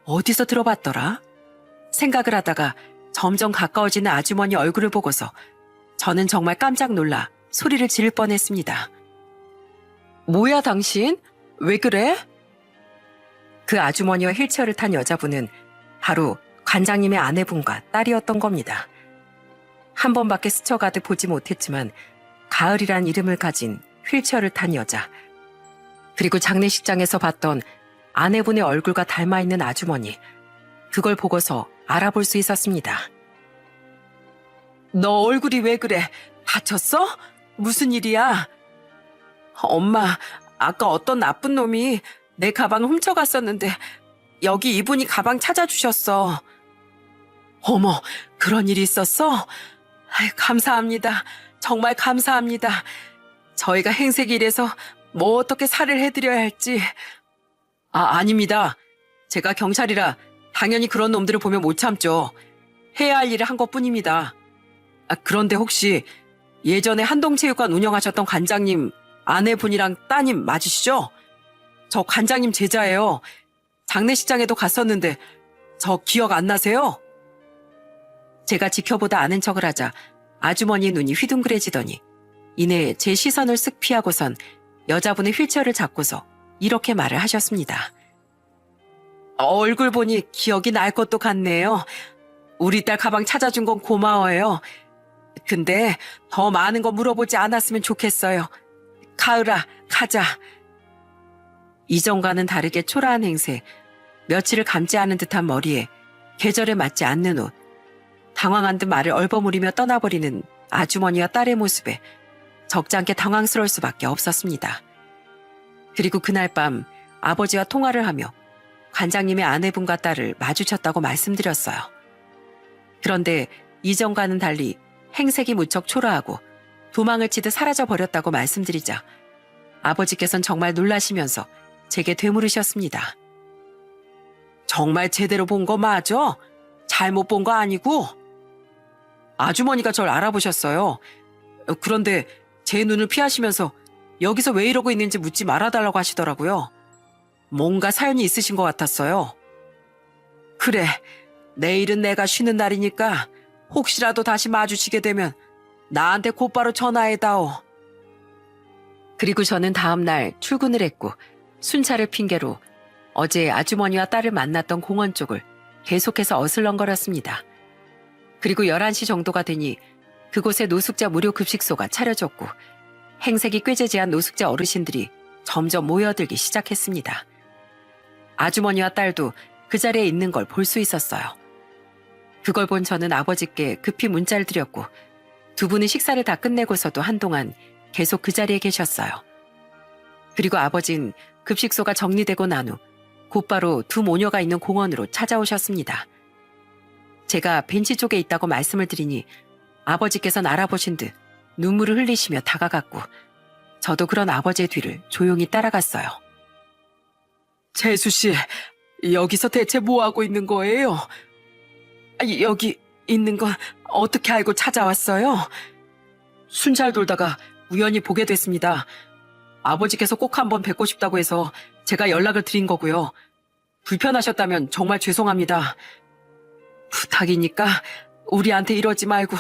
어디서 들어봤더라? 생각을 하다가 점점 가까워지는 아주머니 얼굴을 보고서 저는 정말 깜짝 놀라 소리를 지를 뻔했습니다. 뭐야 당신? 왜 그래? 그 아주머니와 휠체어를 탄 여자분은 바로 관장님의 아내분과 딸이었던 겁니다. 한 번밖에 스쳐가듯 보지 못했지만 가을이란 이름을 가진 휠체어를 탄 여자, 그리고 장례식장에서 봤던 아내분의 얼굴과 닮아있는 아주머니, 그걸 보고서 알아볼 수 있었습니다. 너 얼굴이 왜 그래? 다쳤어? 무슨 일이야? 엄마, 아까 어떤 나쁜 놈이 내 가방을 훔쳐갔었는데 여기 이분이 가방 찾아주셨어. 어머, 그런 일이 있었어? 아이, 감사합니다. 정말 감사합니다. 저희가 행색이 이래서 뭐 어떻게 살을 해드려야 할지. 아닙니다. 제가 경찰이라 당연히 그런 놈들을 보면 못 참죠. 해야 할 일을 한 것뿐입니다. 그런데 혹시 예전에 한동체육관 운영하셨던 관장님 아내분이랑 따님 맞으시죠? 저 관장님 제자예요. 장례식장에도 갔었는데 저 기억 안 나세요? 제가 지켜보다 아는 척을 하자 아주머니의 눈이 휘둥그레지더니 이내 제 시선을 쓱 피하고선 여자분의 휠체어를 잡고서 이렇게 말을 하셨습니다. 얼굴 보니 기억이 날 것도 같네요. 우리 딸 가방 찾아준 건 고마워요. 근데 더 많은 거 물어보지 않았으면 좋겠어요. 가을아, 가자. 이전과는 다르게 초라한 행세, 며칠을 감지 않은 듯한 머리에 계절에 맞지 않는 옷, 당황한 듯 말을 얼버무리며 떠나버리는 아주머니와 딸의 모습에 적잖게 당황스러울 수밖에 없었습니다. 그리고 그날 밤 아버지와 통화를 하며 관장님의 아내분과 딸을 마주쳤다고 말씀드렸어요. 그런데 이전과는 달리 행색이 무척 초라하고 도망을 치듯 사라져버렸다고 말씀드리자 아버지께선 정말 놀라시면서 제게 되물으셨습니다. 정말 제대로 본 거 맞아? 잘못 본 거 아니고? 아주머니가 절 알아보셨어요. 그런데 제 눈을 피하시면서 여기서 왜 이러고 있는지 묻지 말아달라고 하시더라고요. 뭔가 사연이 있으신 것 같았어요. 그래, 내일은 내가 쉬는 날이니까 혹시라도 다시 마주치게 되면 나한테 곧바로 전화해다오. 그리고 저는 다음 날 출근을 했고 순찰을 핑계로 어제 아주머니와 딸을 만났던 공원 쪽을 계속해서 어슬렁거렸습니다. 그리고 11시 정도가 되니 그곳에 노숙자 무료 급식소가 차려졌고 행색이 꾀재재한 노숙자 어르신들이 점점 모여들기 시작했습니다. 아주머니와 딸도 그 자리에 있는 걸 볼 수 있었어요. 그걸 본 저는 아버지께 급히 문자를 드렸고 두 분은 식사를 다 끝내고서도 한동안 계속 그 자리에 계셨어요. 그리고 아버진 급식소가 정리되고 난 후 곧바로 두 모녀가 있는 공원으로 찾아오셨습니다. 제가 벤치 쪽에 있다고 말씀을 드리니 아버지께서는 알아보신 듯 눈물을 흘리시며 다가갔고 저도 그런 아버지의 뒤를 조용히 따라갔어요. 재수 씨, 여기서 대체 뭐 하고 있는 거예요? 여기 있는 건 어떻게 알고 찾아왔어요? 순찰 돌다가 우연히 보게 됐습니다. 아버지께서 꼭 한번 뵙고 싶다고 해서 제가 연락을 드린 거고요. 불편하셨다면 정말 죄송합니다. 부탁이니까 우리한테 이러지 말고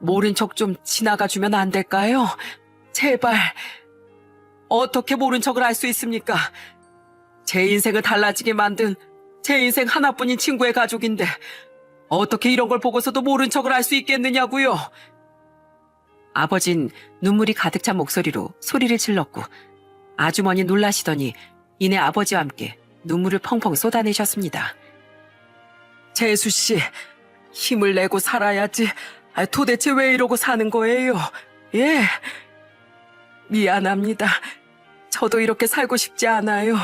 모른 척 좀 지나가 주면 안 될까요? 제발. 어떻게 모른 척을 할 수 있습니까? 제 인생을 달라지게 만든 제 인생 하나뿐인 친구의 가족인데 어떻게 이런 걸 보고서도 모른 척을 할 수 있겠느냐고요. 아버진 눈물이 가득 찬 목소리로 소리를 질렀고 아주머니 놀라시더니 이내 아버지와 함께 눈물을 펑펑 쏟아내셨습니다. 재수 씨, 힘을 내고 살아야지. 도대체 왜 이러고 사는 거예요? 예. 미안합니다. 저도 이렇게 살고 싶지 않아요.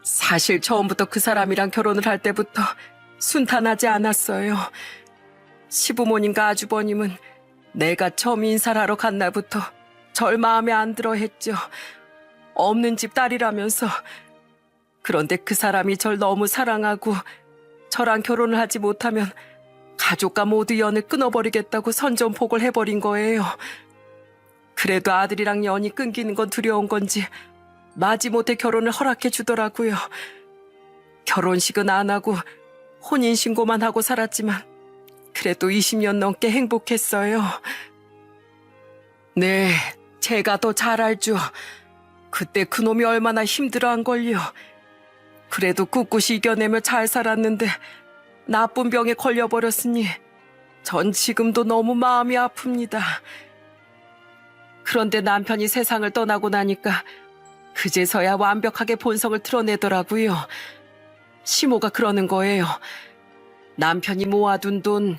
사실 처음부터 그 사람이랑 결혼을 할 때부터 순탄하지 않았어요. 시부모님과 아주버님은 내가 처음 인사를 하러 간 날부터 절 마음에 안 들어 했죠. 없는 집 딸이라면서. 그런데 그 사람이 절 너무 사랑하고 저랑 결혼을 하지 못하면 가족과 모두 연을 끊어버리겠다고 선전포고를 해버린 거예요. 그래도 아들이랑 연이 끊기는 건 두려운 건지 마지못해 결혼을 허락해 주더라고요. 결혼식은 안 하고 혼인신고만 하고 살았지만 그래도 20년 넘게 행복했어요. 네, 제가 더 잘 알죠. 그때 그놈이 얼마나 힘들어한걸요. 그래도 꿋꿋이 이겨내며 잘 살았는데 나쁜 병에 걸려버렸으니 전 지금도 너무 마음이 아픕니다. 그런데 남편이 세상을 떠나고 나니까 그제서야 완벽하게 본성을 드러내더라고요. 시모가 그러는 거예요. 남편이 모아둔 돈,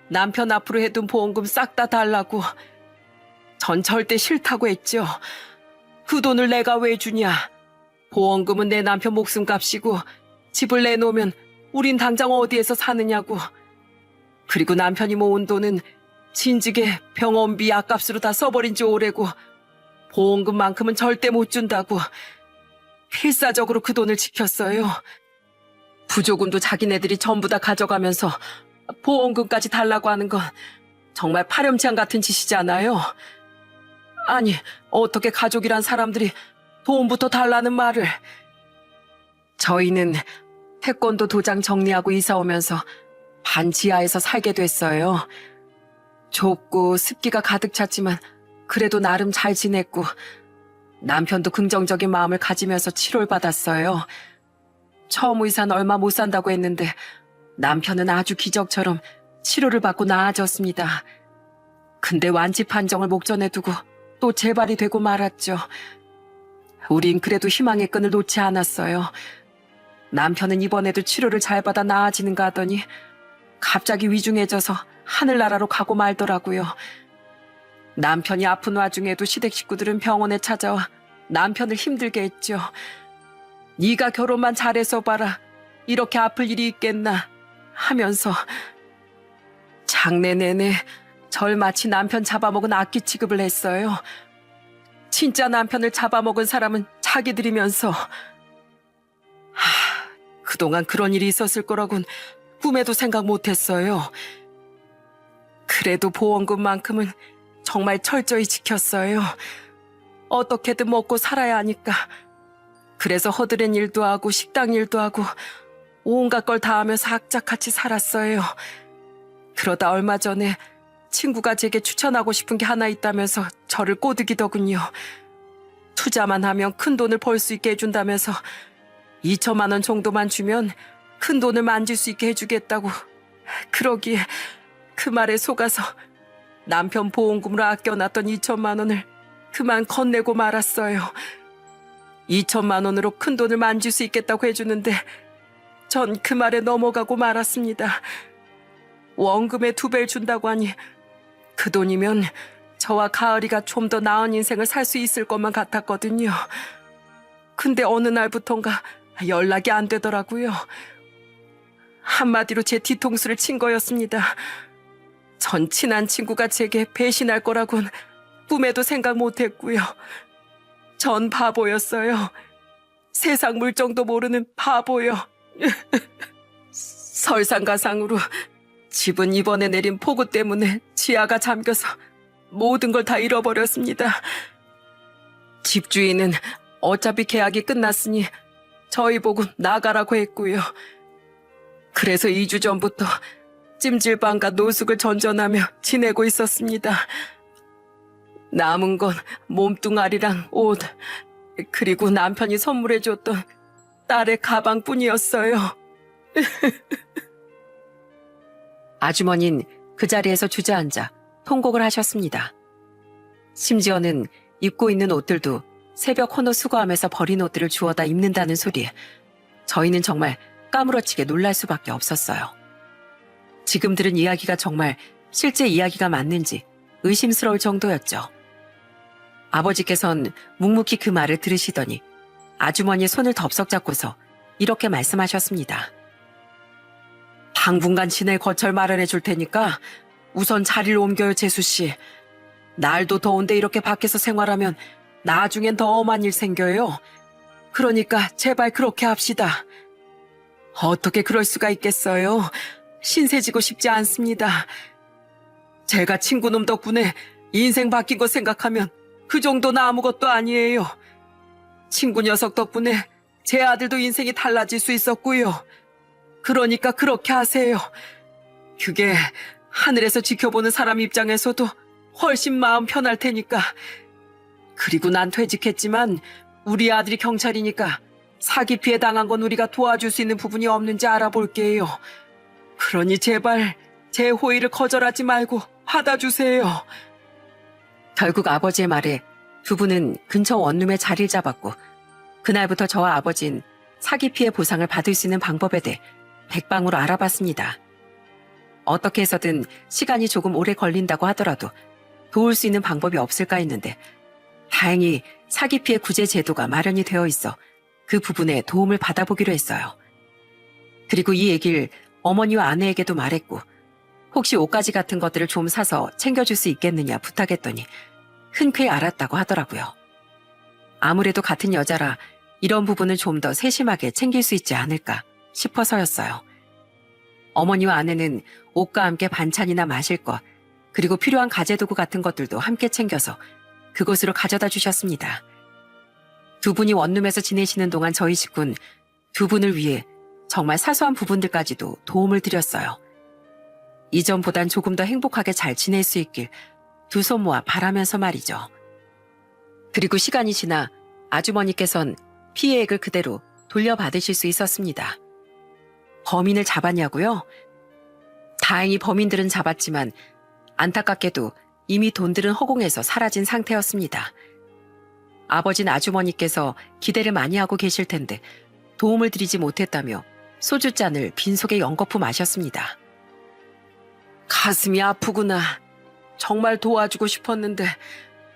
남편 앞으로 해둔 보험금 싹 다 달라고. 전 절대 싫다고 했죠. 그 돈을 내가 왜 주냐. 보험금은 내 남편 목숨값이고 집을 내놓으면 우린 당장 어디에서 사느냐고. 그리고 남편이 모은 돈은 진즉에 병원비 약값으로 다 써버린 지 오래고 보험금만큼은 절대 못 준다고. 필사적으로 그 돈을 지켰어요. 부조금도 자기네들이 전부 다 가져가면서 보험금까지 달라고 하는 건 정말 파렴치한 같은 짓이잖아요. 아니, 어떻게 가족이란 사람들이 돈부터 달라는 말을. 저희는 태권도 도장 정리하고 이사 오면서 반지하에서 살게 됐어요. 좁고 습기가 가득 찼지만 그래도 나름 잘 지냈고 남편도 긍정적인 마음을 가지면서 치료를 받았어요. 처음 의사는 얼마 못 산다고 했는데 남편은 아주 기적처럼 치료를 받고 나아졌습니다. 근데 완치 판정을 목전에 두고 또 재발이 되고 말았죠. 우린 그래도 희망의 끈을 놓지 않았어요. 남편은 이번에도 치료를 잘 받아 나아지는가 하더니 갑자기 위중해져서 하늘나라로 가고 말더라고요. 남편이 아픈 와중에도 시댁 식구들은 병원에 찾아와 남편을 힘들게 했죠. 네가 결혼만 잘해서 봐라. 이렇게 아플 일이 있겠나 하면서 장래 내내 절 마치 남편 잡아먹은 악귀 취급을 했어요. 진짜 남편을 잡아먹은 사람은 자기들이면서. 그동안 그런 일이 있었을 거라곤 꿈에도 생각 못했어요. 그래도 보험금만큼은 정말 철저히 지켰어요. 어떻게든 먹고 살아야 하니까. 그래서 허드렛 일도 하고 식당 일도 하고 온갖 걸 다 하면서 악착같이 살았어요. 그러다 얼마 전에 친구가 제게 추천하고 싶은 게 하나 있다면서 저를 꼬드기더군요. 투자만 하면 큰 돈을 벌 수 있게 해준다면서 2천만 원 정도만 주면 큰 돈을 만질 수 있게 해주겠다고. 그러기에 그 말에 속아서 남편 보험금으로 아껴놨던 2천만 원을 그만 건네고 말았어요. 2천만 원으로 큰 돈을 만질 수 있겠다고 해주는데 전 그 말에 넘어가고 말았습니다. 원금의 2배를 준다고 하니 그 돈이면 저와 가을이가 좀 더 나은 인생을 살 수 있을 것만 같았거든요. 근데 어느 날부턴가 연락이 안 되더라고요. 한마디로 제 뒤통수를 친 거였습니다. 전 친한 친구가 제게 배신할 거라곤 꿈에도 생각 못했고요. 전 바보였어요. 세상 물정도 모르는 바보요. 설상가상으로 집은 이번에 내린 폭우 때문에 지하가 잠겨서 모든 걸 다 잃어버렸습니다. 집주인은 어차피 계약이 끝났으니 저희 보고 나가라고 했고요. 그래서 2주 전부터 찜질방과 노숙을 전전하며 지내고 있었습니다. 남은 건 몸뚱아리랑 옷, 그리고 남편이 선물해줬던 딸의 가방뿐이었어요. 아주머니는 그 자리에서 주저앉아 통곡을 하셨습니다. 심지어는 입고 있는 옷들도 새벽 헌옷 수거하면서 버린 옷들을 주워다 입는다는 소리에 저희는 정말 까무러치게 놀랄 수밖에 없었어요. 지금 들은 이야기가 정말 실제 이야기가 맞는지 의심스러울 정도였죠. 아버지께선 묵묵히 그 말을 들으시더니 아주머니의 손을 덥석 잡고서 이렇게 말씀하셨습니다. 당분간 지낼 거처를 마련해 줄 테니까 우선 자리를 옮겨요, 재수씨. 날도 더운데 이렇게 밖에서 생활하면 나중엔 더 험한 일 생겨요. 그러니까 제발 그렇게 합시다. 어떻게 그럴 수가 있겠어요? 신세지고 싶지 않습니다. 제가 친구놈 덕분에 인생 바뀐 거 생각하면 그 정도는 아무것도 아니에요. 친구 녀석 덕분에 제 아들도 인생이 달라질 수 있었고요. 그러니까 그렇게 하세요. 그게 하늘에서 지켜보는 사람 입장에서도 훨씬 마음 편할 테니까. 그리고 난 퇴직했지만 우리 아들이 경찰이니까 사기 피해 당한 건 우리가 도와줄 수 있는 부분이 없는지 알아볼게요. 그러니 제발 제 호의를 거절하지 말고 받아주세요. 결국 아버지의 말에 두 분은 근처 원룸에 자리를 잡았고 그날부터 저와 아버지는 사기 피해 보상을 받을 수 있는 방법에 대해 백방으로 알아봤습니다. 어떻게 해서든 시간이 조금 오래 걸린다고 하더라도 도울 수 있는 방법이 없을까 했는데 다행히 사기 피해 구제 제도가 마련이 되어 있어 그 부분에 도움을 받아보기로 했어요. 그리고 이 얘기를 어머니와 아내에게도 말했고 혹시 옷가지 같은 것들을 좀 사서 챙겨줄 수 있겠느냐 부탁했더니 흔쾌히 알았다고 하더라고요. 아무래도 같은 여자라 이런 부분을 좀 더 세심하게 챙길 수 있지 않을까 싶어서였어요. 어머니와 아내는 옷과 함께 반찬이나 마실 것, 그리고 필요한 가재도구 같은 것들도 함께 챙겨서 그곳으로 가져다 주셨습니다. 두 분이 원룸에서 지내시는 동안 저희 식구는 두 분을 위해 정말 사소한 부분들까지도 도움을 드렸어요. 이전보단 조금 더 행복하게 잘 지낼 수 있길 두 손 모아 바라면서 말이죠. 그리고 시간이 지나 아주머니께선 피해액을 그대로 돌려받으실 수 있었습니다. 범인을 잡았냐고요? 다행히 범인들은 잡았지만 안타깝게도 이미 돈들은 허공에서 사라진 상태였습니다. 아버지는 아주머니께서 기대를 많이 하고 계실 텐데 도움을 드리지 못했다며 소주잔을 빈속에 연거푸 마셨습니다. 가슴이 아프구나. 정말 도와주고 싶었는데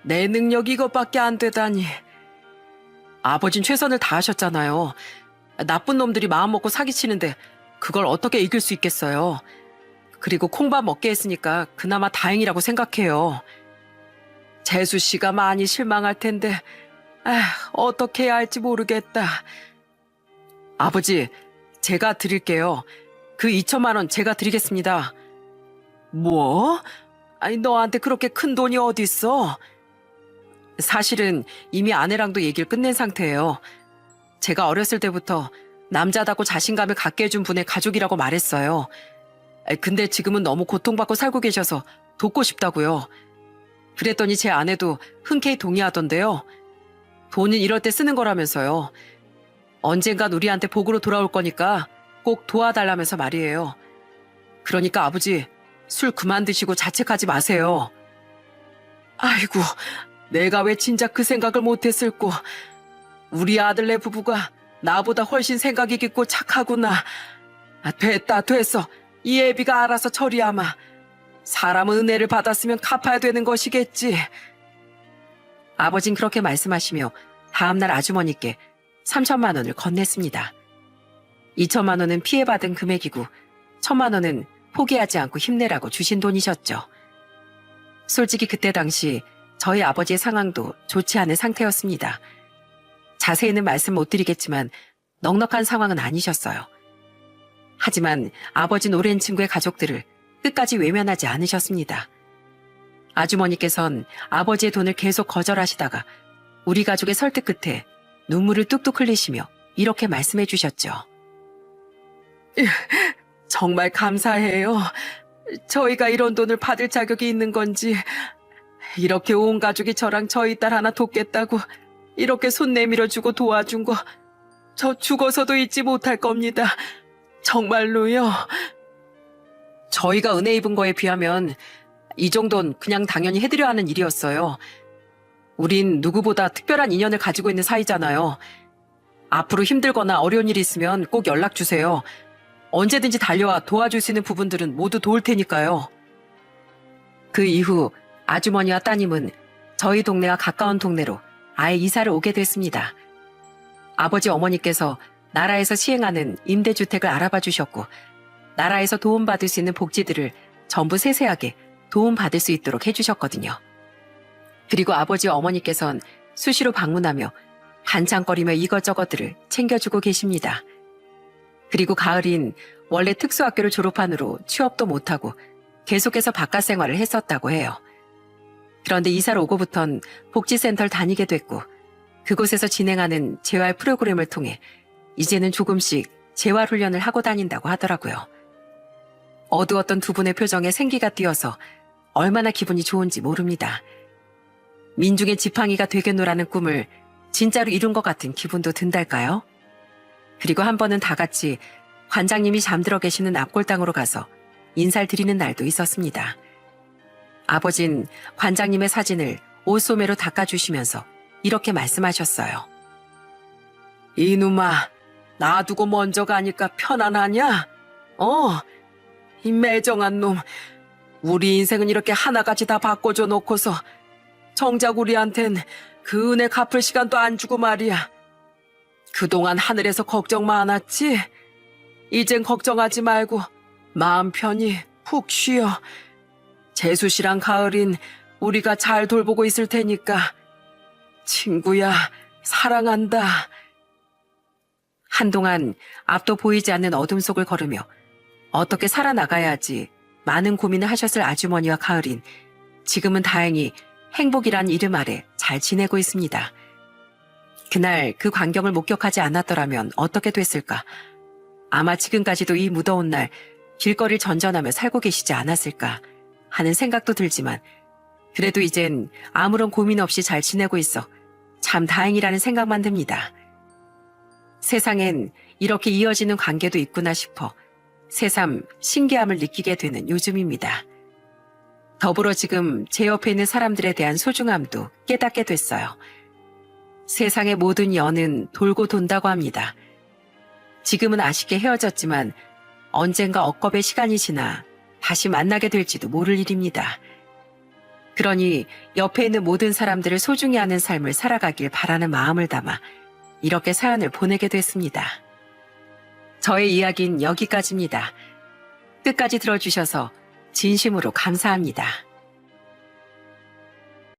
내 능력이 이것밖에 안 되다니. 아버진 최선을 다하셨잖아요. 나쁜 놈들이 마음먹고 사기치는데 그걸 어떻게 이길 수 있겠어요. 그리고 콩밥 먹게 했으니까 그나마 다행이라고 생각해요. 재수 씨가 많이 실망할 텐데 어떻게 해야 할지 모르겠다. 아버지, 제가 드릴게요. 그 2천만 원 제가 드리겠습니다. 뭐? 아니 너한테 그렇게 큰 돈이 어디 있어? 사실은 이미 아내랑도 얘기를 끝낸 상태예요. 제가 어렸을 때부터 남자다고 자신감을 갖게 해준 분의 가족이라고 말했어요. 근데 지금은 너무 고통받고 살고 계셔서 돕고 싶다고요. 그랬더니 제 아내도 흔쾌히 동의하던데요. 돈은 이럴 때 쓰는 거라면서요. 언젠간 우리한테 복으로 돌아올 거니까 꼭 도와달라면서 말이에요. 그러니까 아버지, 술 그만 드시고 자책하지 마세요. 아이고, 내가 왜 진작 그 생각을 못했을꼬. 우리 아들네 부부가 나보다 훨씬 생각이 깊고 착하구나. 됐어. 이 애비가 알아서 처리하마. 사람은 은혜를 받았으면 갚아야 되는 것이겠지. 아버진 그렇게 말씀하시며 다음날 아주머니께 3천만 원을 건넸습니다. 2천만 원은 피해받은 금액이고 1천만 원은 포기하지 않고 힘내라고 주신 돈이셨죠. 솔직히 그때 당시 저희 아버지의 상황도 좋지 않은 상태였습니다. 자세히는 말씀 못 드리겠지만 넉넉한 상황은 아니셨어요. 하지만 아버지는 오랜 친구의 가족들을 끝까지 외면하지 않으셨습니다. 아주머니께선 아버지의 돈을 계속 거절하시다가 우리 가족의 설득 끝에 눈물을 뚝뚝 흘리시며 이렇게 말씀해 주셨죠. 정말 감사해요. 저희가 이런 돈을 받을 자격이 있는 건지, 이렇게 온 가족이 저랑 저희 딸 하나 돕겠다고 이렇게 손 내밀어 주고 도와준 거, 저 죽어서도 잊지 못할 겁니다. 정말로요. 저희가 은혜 입은 거에 비하면 이 정도는 그냥 당연히 해드려야 하는 일이었어요. 우린 누구보다 특별한 인연을 가지고 있는 사이잖아요. 앞으로 힘들거나 어려운 일이 있으면 꼭 연락 주세요. 언제든지 달려와 도와줄 수 있는 부분들은 모두 도울 테니까요. 그 이후 아주머니와 따님은 저희 동네와 가까운 동네로 아예 이사를 오게 됐습니다. 아버지 어머니께서 나라에서 시행하는 임대주택을 알아봐 주셨고, 나라에서 도움받을 수 있는 복지들을 전부 세세하게 도움받을 수 있도록 해주셨거든요. 그리고 아버지 어머니께선 수시로 방문하며 반창거리며 이것저것들을 챙겨주고 계십니다. 그리고 가을인 원래 특수학교를 졸업한 후로 취업도 못하고 계속해서 바깥 생활을 했었다고 해요. 그런데 이사를 오고부턴 복지센터를 다니게 됐고, 그곳에서 진행하는 재활 프로그램을 통해 이제는 조금씩 재활 훈련을 하고 다닌다고 하더라고요. 어두웠던 두 분의 표정에 생기가 띄어서 얼마나 기분이 좋은지 모릅니다. 민중의 지팡이가 되겠노라는 꿈을 진짜로 이룬 것 같은 기분도 든달까요? 그리고 한 번은 다 같이 관장님이 잠들어 계시는 앞골당으로 가서 인사를 드리는 날도 있었습니다. 아버진 관장님의 사진을 옷소매로 닦아주시면서 이렇게 말씀하셨어요. 이놈아, 놔두고 먼저 가니까 편안하냐? 이 매정한 놈. 우리 인생은 이렇게 하나같이 다 바꿔줘 놓고서 정작 우리한텐 그 은혜 갚을 시간도 안 주고 말이야. 그동안 하늘에서 걱정 많았지? 이젠 걱정하지 말고 마음 편히 푹 쉬어. 재수 씨랑 가을인 우리가 잘 돌보고 있을 테니까. 친구야, 사랑한다. 한동안 앞도 보이지 않는 어둠 속을 걸으며 어떻게 살아나가야 하지 많은 고민을 하셨을 아주머니와 가을인, 지금은 다행히 행복이란 이름 아래 잘 지내고 있습니다. 그날 그 광경을 목격하지 않았더라면 어떻게 됐을까? 아마 지금까지도 이 무더운 날 길거리를 전전하며 살고 계시지 않았을까 하는 생각도 들지만, 그래도 이젠 아무런 고민 없이 잘 지내고 있어 참 다행이라는 생각만 듭니다. 세상엔 이렇게 이어지는 관계도 있구나 싶어 새삼 신기함을 느끼게 되는 요즘입니다. 더불어 지금 제 옆에 있는 사람들에 대한 소중함도 깨닫게 됐어요. 세상의 모든 연은 돌고 돈다고 합니다. 지금은 아쉽게 헤어졌지만 언젠가 억겁의 시간이 지나 다시 만나게 될지도 모를 일입니다. 그러니 옆에 있는 모든 사람들을 소중히 하는 삶을 살아가길 바라는 마음을 담아 이렇게 사연을 보내게 됐습니다. 저의 이야기는 여기까지입니다. 끝까지 들어주셔서 진심으로 감사합니다.